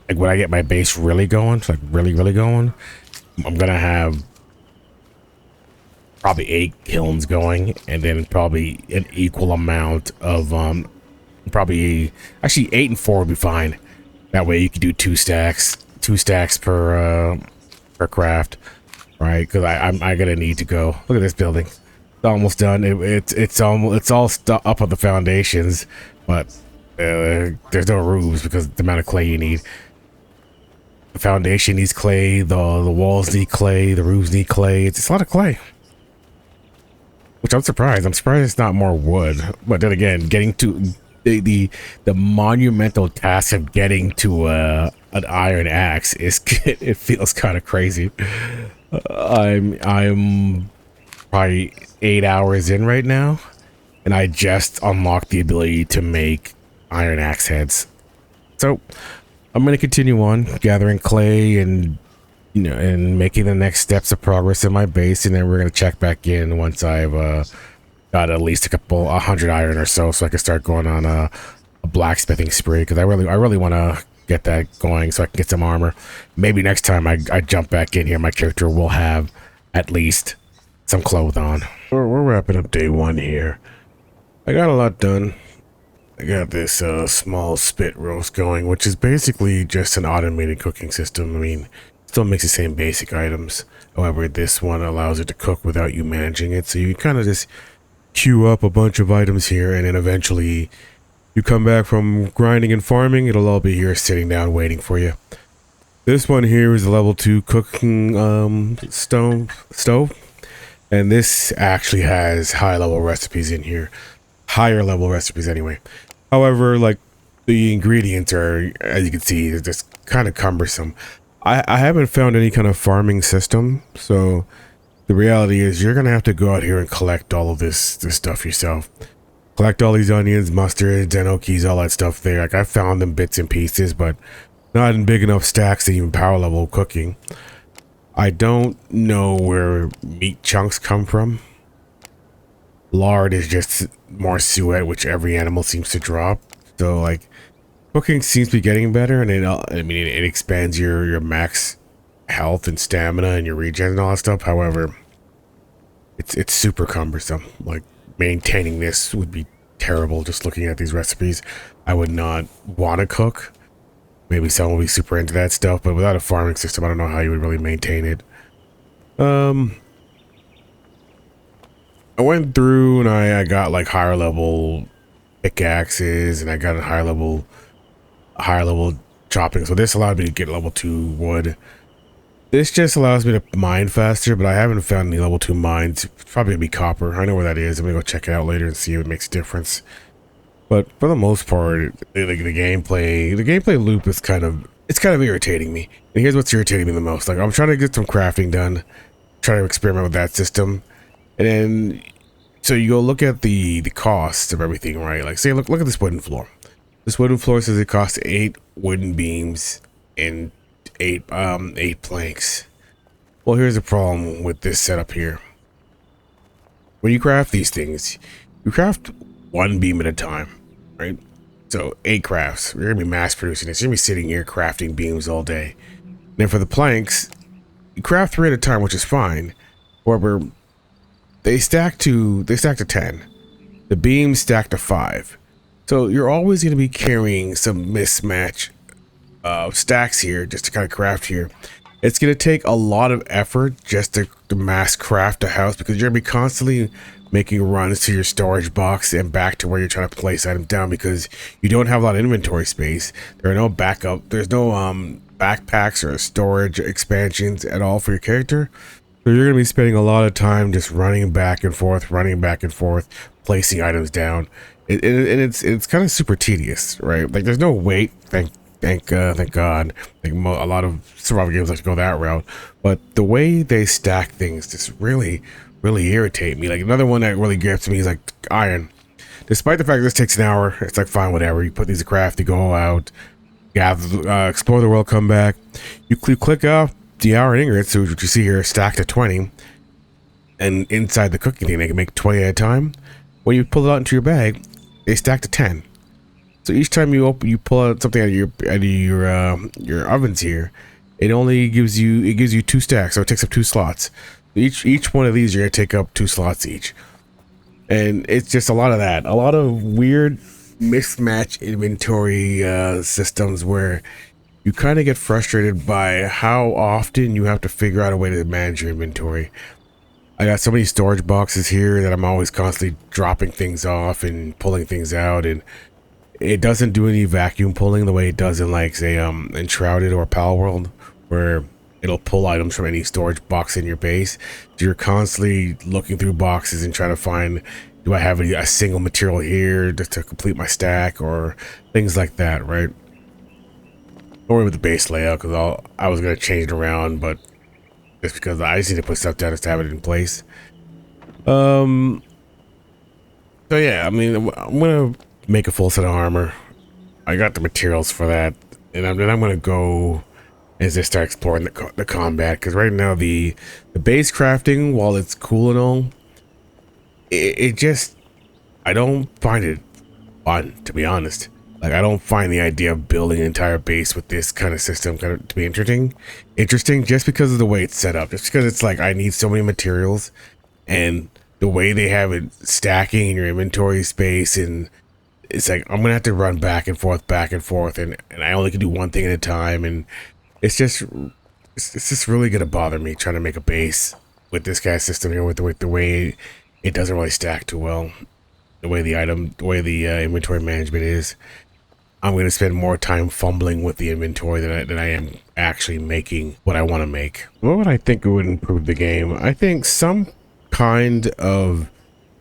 like, when I get my base really going, like really going, I'm gonna have probably 8 kilns going, and then probably an equal amount of probably actually 8 and 4 would be fine. That way you can do 2 stacks per craft. Right, because I'm gonna need to go. Look at this building; it's almost done. It's all up on the foundations, but there's no roofs because of the amount of clay you need. The foundation needs clay, the walls need clay, the roofs need clay. It's a lot of clay. Which I'm surprised. I'm surprised it's not more wood. But then again, getting to the monumental task of getting to an iron axe is it feels kind of crazy. I'm probably 8 hours in right now, and I just unlocked the ability to make iron axe heads. So I'm going to continue on gathering clay and and making the next steps of progress in my base, and then we're going to check back in once I've got at least a 100 iron or so I can start going on a blacksmithing spree, because I really want to get that going so I can get some armor. Maybe next time I jump back in here, my character will have at least some clothes on. We're wrapping up day one here. I got a lot done. I got this small spit roast going, which is basically just an automated cooking system. I mean, still makes the same basic items. However, this one allows it to cook without you managing it. So you kind of just queue up a bunch of items here, and then eventually you come back from grinding and farming, it'll all be here sitting down waiting for you. This one here is a level 2 cooking stove. And this actually has high level recipes in here. Higher level recipes anyway. However, like, the ingredients are, as you can see, they're just kind of cumbersome. I haven't found any kind of farming system, so the reality is you're gonna have to go out here and collect all of this stuff yourself. Collect all these onions, mustards, enoki's, all that stuff there. Like, I found them bits and pieces, but not in big enough stacks to even power level cooking. I don't know where meat chunks come from. Lard is just more suet, which every animal seems to drop. So, like, cooking seems to be getting better, and it expands your max health and stamina and your regen and all that stuff. However, it's super cumbersome. Like, maintaining this would be terrible. Just looking at these recipes, I would not want to cook. Maybe someone will be super into that stuff, but without a farming system, I don't know how you would really maintain it. I went through and I got like higher level pickaxes, and I got a higher level chopping. So this allowed me to get level 2 wood. This just allows me to mine faster, but I haven't found any level 2 mines. It's probably gonna be copper. I know where that is. I'm gonna go check it out later and see if it makes a difference. But for the most part, the gameplay loop is kind of irritating me. And here's what's irritating me the most. Like, I'm trying to get some crafting done, trying to experiment with that system. And then, so you go look at the cost of everything, right? Like, say, look at this wooden floor. This wooden floor says it costs 8 wooden beams and 8 planks. Well, here's the problem with this setup here. When you craft these things, you craft 1 beam at a time, right? So 8 crafts. You're gonna be mass producing this. You're gonna be sitting here crafting beams all day. And then for the planks, you craft 3 at a time, which is fine. However, they stack to 10. The beams stack to 5. So you're always going to be carrying some mismatch stacks here just to kind of craft here. It's going to take a lot of effort just to mass craft a house, because you're going to be constantly making runs to your storage box and back to where you're trying to place items down, because you don't have a lot of inventory space. There are no there's no backpacks or storage expansions at all for your character. So you're going to be spending a lot of time just running back and forth, placing items down. And it's kind of super tedious, right? Like, there's no wait, thank God. Like, a lot of survival games like to go that route. But the way they stack things just really irritate me. Like, another one that really gets me is like iron. Despite the fact this takes an hour, it's like, fine, whatever. You put these to craft, you go out, gather, explore the world, come back. You click off the iron ingots, so what you see here, stacked at 20, and inside the cooking thing, they can make 20 at a time. When you pull it out into your bag, they stack to 10. So each time you pull out something out of your ovens here, it only gives you 2 stacks, so it takes up 2 slots. Each one of these, you're gonna take up 2 slots each, and it's just a lot of that, a lot of weird mismatch inventory systems where you kind of get frustrated by how often you have to figure out a way to manage your inventory. I got so many storage boxes here that I'm always constantly dropping things off and pulling things out, and It doesn't do any vacuum pulling the way it does in like say Enshrouded or Pal World, where it'll pull items from any storage box in your base. So you're constantly looking through boxes and trying to find, do I have a single material here just to complete my stack or things like that, right? Don't worry with the base layout because I was gonna change it around, but just because I just need to put stuff down just to have it in place. So yeah, I mean, I'm gonna make a full set of armor. I got the materials for that, and then I'm gonna go as I start exploring the combat, because right now the base crafting, while it's cool and all, it just, I don't find it fun, to be honest. Like, I don't find the idea of building an entire base with this kind of system to be interesting just because of the way it's set up. Just because it's like I need so many materials, and the way they have it stacking in your inventory space, and it's like I'm gonna have to run back and forth, and I only can do one thing at a time, and it's just really gonna bother me trying to make a base with this kind of system here, with the way it doesn't really stack too well, the way the inventory management is. I'm going to spend more time fumbling with the inventory than I am actually making what I want to make. What would I think would improve the game? I think some kind of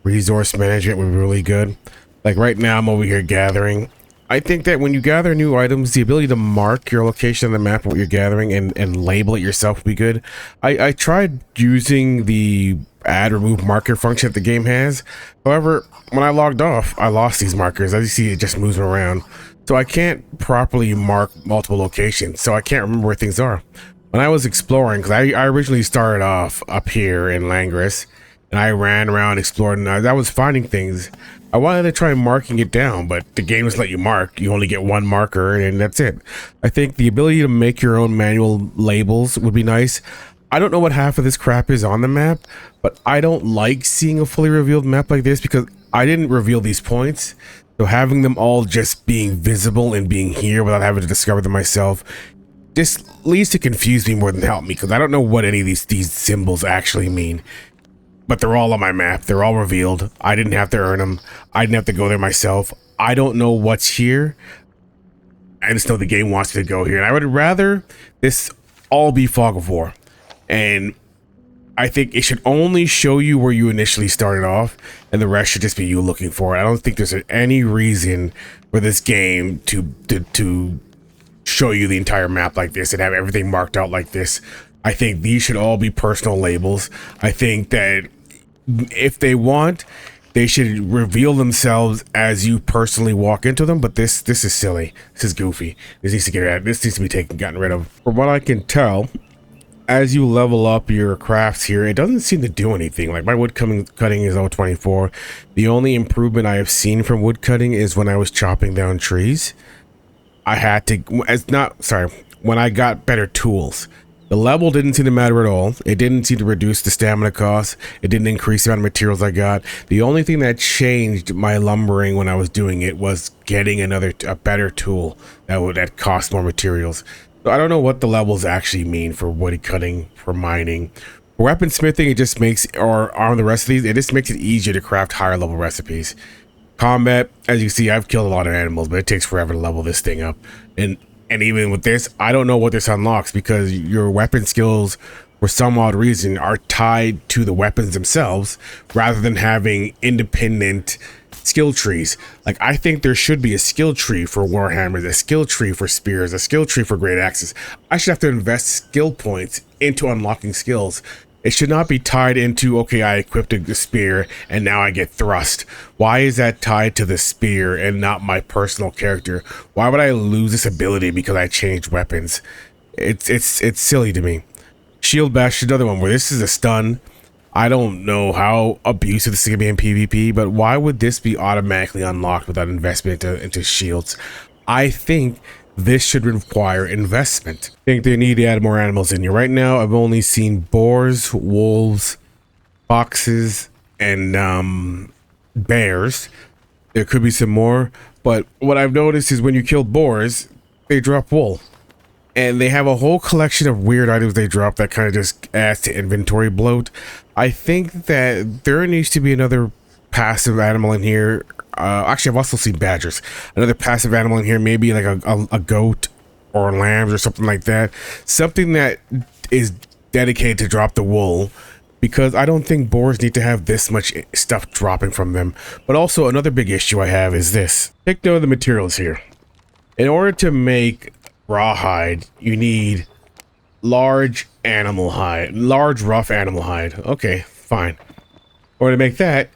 resource management would be really good. Like right now I'm over here gathering. I think that when you gather new items, the ability to mark your location on the map, what you're gathering, and label it yourself would be good. I tried using the add remove marker function that the game has. However, when I logged off, I lost these markers. As you see, it just moves them around. So I can't properly mark multiple locations, so I can't remember where things are. When I was exploring, because I originally started off up here in Langris, and I ran around exploring, and I was finding things. I wanted to try marking it down, but the game doesn't let you mark. You only get one marker, and that's it. I think the ability to make your own manual labels would be nice. I don't know what half of this crap is on the map, but I don't like seeing a fully revealed map like this because I didn't reveal these points. So having them all just being visible and being here without having to discover them myself just leads to confuse me more than help me, because I don't know what any of these symbols actually mean. But they're all on my map. They're all revealed. I didn't have to earn them. I didn't have to go there myself. I don't know what's here. I just know the game wants me to go here. And I would rather this all be Fog of War. And I think it should only show you where you initially started off, and the rest should just be you looking for it. I don't think there's any reason for this game to show you the entire map like this and have everything marked out like this. I think these should all be personal labels. I think that if they want, they should reveal themselves as you personally walk into them, but this is silly. This is goofy. This needs to be gotten rid of. From what I can tell, as you level up your crafts here, it doesn't seem to do anything. Like my wood cutting is 024. The only improvement I have seen from wood cutting is when I was chopping down trees. I had to, when I got better tools. The level didn't seem to matter at all. It didn't seem to reduce the stamina cost. It didn't increase the amount of materials I got. The only thing that changed my lumbering when I was doing it was getting a better tool that cost more materials. So I don't know what the levels actually mean for wood cutting, for mining. For weaponsmithing, it just makes, or on the rest of these, it just makes it easier to craft higher level recipes. Combat, as you see, I've killed a lot of animals, but it takes forever to level this thing up. And even with this, I don't know what this unlocks, because your weapon skills, for some odd reason, are tied to the weapons themselves rather than having independent skill trees. Like, I think there should be a skill tree for warhammers, a skill tree for spears, a skill tree for great axes. I should have to invest skill points into unlocking skills. It should not be tied into, okay, I equipped a spear and now I get thrust. Why is that tied to the spear and not my personal character? Why would I lose this ability because I changed weapons? It's silly to me. Shield bash is another one where this is a stun. I don't know how abusive this is going to be in PvP, but why would this be automatically unlocked without investment into shields? I think this should require investment. I think they need to add more animals in here. Right now, I've only seen boars, wolves, foxes, and bears. There could be some more, but what I've noticed is when you kill boars, they drop wool. And they have a whole collection of weird items they drop that kind of just adds to inventory bloat. I think that there needs to be another passive animal in here, Actually, I've also seen badgers. Another passive animal in here, maybe like a goat or lambs or something like that. Something that is dedicated to drop the wool, because I don't think boars need to have this much stuff dropping from them. But also another big issue I have is this. Take note of the materials here. In order to make rawhide, you need large rough animal hide. Okay, fine. Or to make that,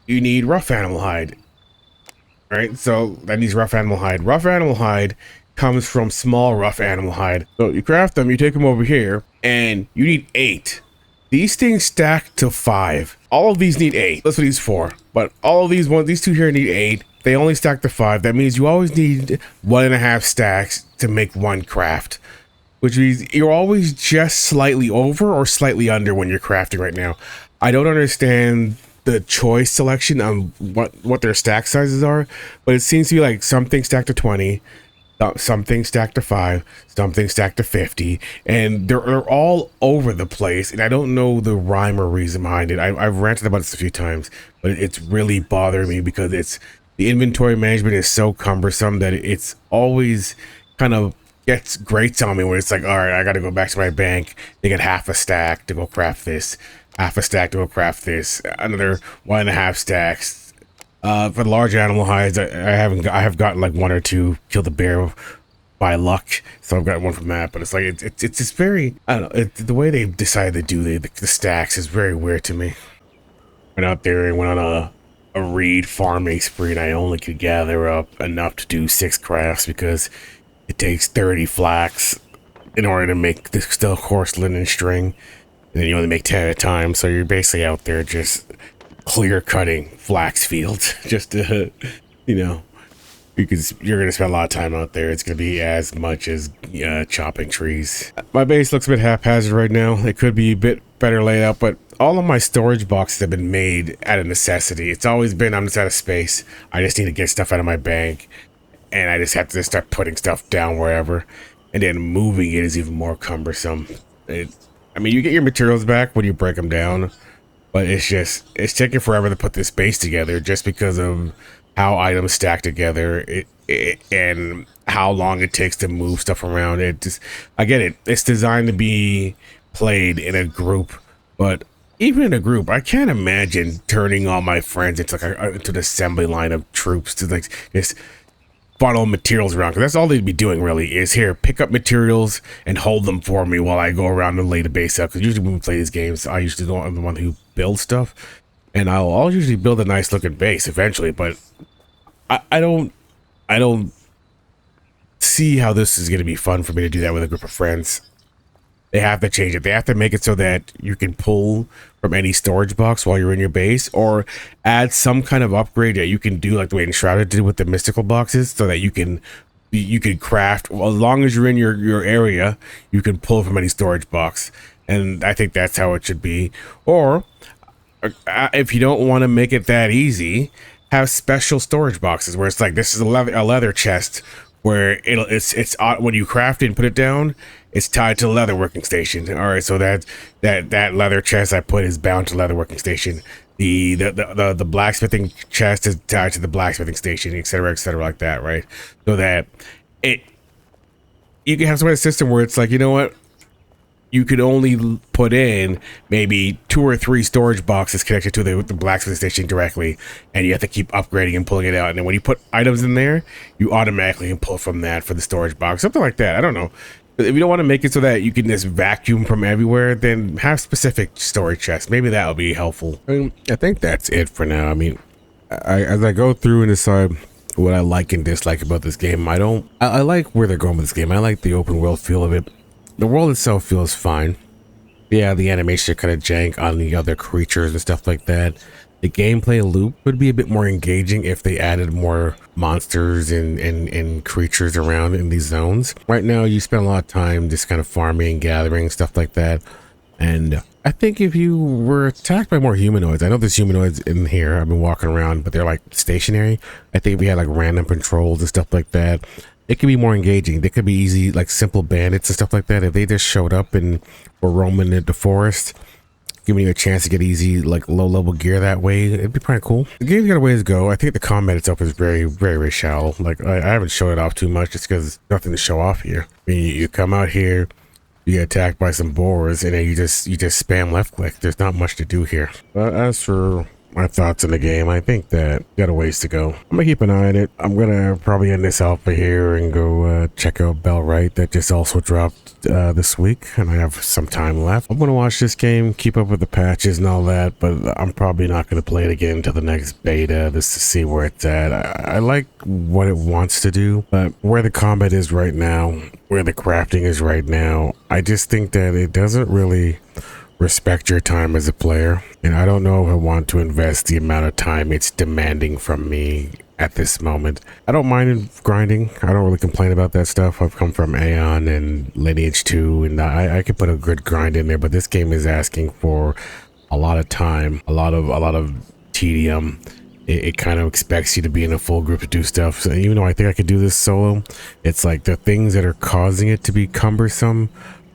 you need rough animal hide. Right? So that needs rough animal hide. Rough animal hide comes from small rough animal hide. So you craft them, you take them over here, and you need 8. These things stack to 5. All of these need 8. That's what these 4. But all of these 2 here need 8. They only stack to 5. That means you always need 1.5 stacks to make 1 craft, which means you're always just slightly over or slightly under when you're crafting right now. I don't understand the choice selection on what their stack sizes are, but it seems to be like something stacked to 20, something stacked to 5, something stacked to 50, and they're all over the place, and I don't know the rhyme or reason behind it. I've ranted about this a few times, but it's really bothering me because the inventory management is so cumbersome that it's always kind of grates on me when it's like, all right, I got to go back to my bank. They get half a stack to go craft this, half a stack to go craft this, another 1.5 stacks. For the large animal hides, I have gotten like 1 or 2 kill the bear by luck, so I've got 1 from that. But it's like it's just very, I don't know, the way they decided to do the stacks is very weird to me. Went out there and went on a reed farming spree, and I only could gather up enough to do 6 crafts because it takes 30 flax in order to make the still coarse linen string, and then you only make 10 at a time. So you're basically out there just clear cutting flax fields just to, you know, because you're gonna spend a lot of time out there. It's gonna be as much as chopping trees. My base looks a bit haphazard right now. It could be a bit better laid out, but all of my storage boxes have been made out of necessity. It's always been, I'm just out of space. I just need to get stuff out of my bank, and I just have to just start putting stuff down wherever, and then moving it is even more cumbersome. I mean, you get your materials back when you break them down, but it's taking forever to put this base together just because of how items stack together and how long it takes to move stuff around. I get it. It's designed to be played in a group, but even in a group, I can't imagine turning all my friends into into an assembly line of troops to like just funnel materials around, because that's all they'd be doing really, is here, pick up materials and hold them for me while I go around and lay the base up. Because usually when we play these games, I'm the one who builds stuff, and I'll usually build a nice looking base eventually, but I don't see how this is going to be fun for me to do that with a group of friends. They have to change it. They have to make it so that you can pull from any storage box while you're in your base, or add some kind of upgrade that you can do like the way Enshrouded did with the mystical boxes, so that you can craft, well, as long as you're in your area, you can pull from any storage box. And I think that's how it should be. Or if you don't want to make it that easy, have special storage boxes where it's like, this is a leather chest where it's when you craft it and put it down, it's tied to the leather working station. All right, so that leather chest I put is bound to leather working station. The blacksmithing chest is tied to the blacksmithing station, etc., like that, right? So that you can have some kind of system where it's like, you know what, you could only put in maybe 2 or 3 storage boxes connected to the blacksmith station directly, and you have to keep upgrading and pulling it out. And then when you put items in there, you automatically can pull from that for the storage box, something like that. I don't know. If you don't want to make it so that you can just vacuum from everywhere, then have specific storage chests. Maybe that'll be helpful. I think that's it for now. I mean, as I go through and decide what I like and dislike about this game, I like where they're going with this game. I like the open world feel of it. The world itself feels fine. Yeah, the animation kind of jank on the other creatures and stuff like that. The gameplay loop would be a bit more engaging if they added more monsters and creatures around in these zones. Right now, you spend a lot of time just kind of farming, gathering, stuff like that. And I think if you were attacked by more humanoids, I know there's humanoids in here, I've been walking around, but they're like stationary. I think if we had like random patrols and stuff like that, it could be more engaging. They could be easy, like simple bandits and stuff like that. If they just showed up and were roaming in the forest, giving you a chance to get easy, like low level gear that way. It'd be pretty cool. The game's got a ways to go. I think the combat itself is very shallow. Like I haven't shown it off too much just because there's nothing to show off here. I mean, you come out here, you get attacked by some boars, and then you just spam left click. There's not much to do here. But as for my thoughts on the game, I think that got a ways to go. I'm gonna keep an eye on it. I'm gonna probably end this alpha here and go check out Bell Right that just also dropped this week, and I have some time left. I'm gonna watch this game, keep up with the patches and all that, but I'm probably not gonna play it again until the next beta just to see where it's at. I like what it wants to do, but where the combat is right now, where the crafting is right now, I just think that it doesn't really respect your time as a player, and I don't know if I want to invest the amount of time it's demanding from me at this moment. I don't mind grinding. I don't really complain about that stuff. I've come from Aeon and Lineage 2, and I could put a good grind in there, but this game is asking for a lot of time, a lot of tedium. It kind of expects you to be in a full group to do stuff. So even though I think I could do this solo, it's like the things that are causing it to be cumbersome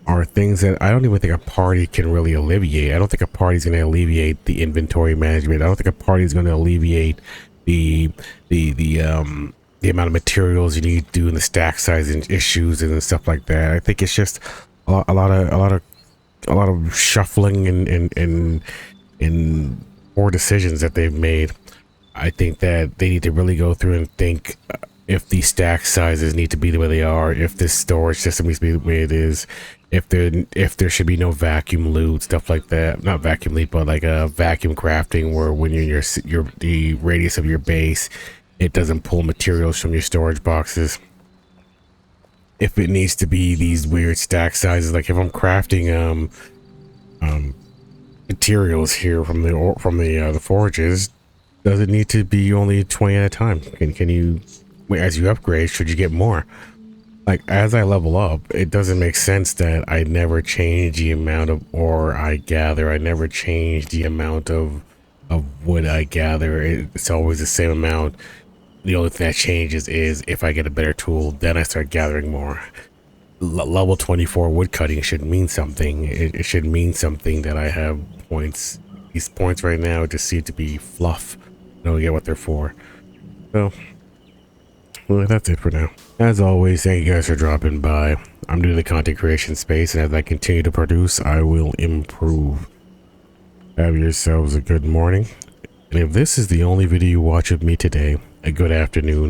are things that I don't even think a party can really alleviate. I don't think a party's going to alleviate the inventory management. I don't think a party's going to alleviate the amount of materials you need to do and the stack size and issues and stuff like that. I think it's just a lot of shuffling and poor decisions that they've made. I think that they need to really go through and think if the stack sizes need to be the way they are, if this storage system needs to be the way it is, if there should be no vacuum loot, stuff like that. Not vacuum loot, but like a vacuum crafting, where when you're in the radius of your base, it doesn't pull materials from your storage boxes. If it needs to be these weird stack sizes, like if I'm crafting materials here from the forges, does it need to be only 20 at a time? Can you, as you upgrade, should you get more? Like, as I level up, it doesn't make sense that I never change the amount of ore I gather. I never change the amount of wood I gather. It's always the same amount. The only thing that changes is if I get a better tool, then I start gathering more. Level 24 wood cutting should mean something. It should mean something that I have points. These points right now just seem to be fluff. I don't get what they're for. So, well, that's it for now. As always, thank you guys for dropping by. I'm new to the content creation space, and as I continue to produce, I will improve. Have yourselves a good morning. And if this is the only video you watch of me today, a good afternoon,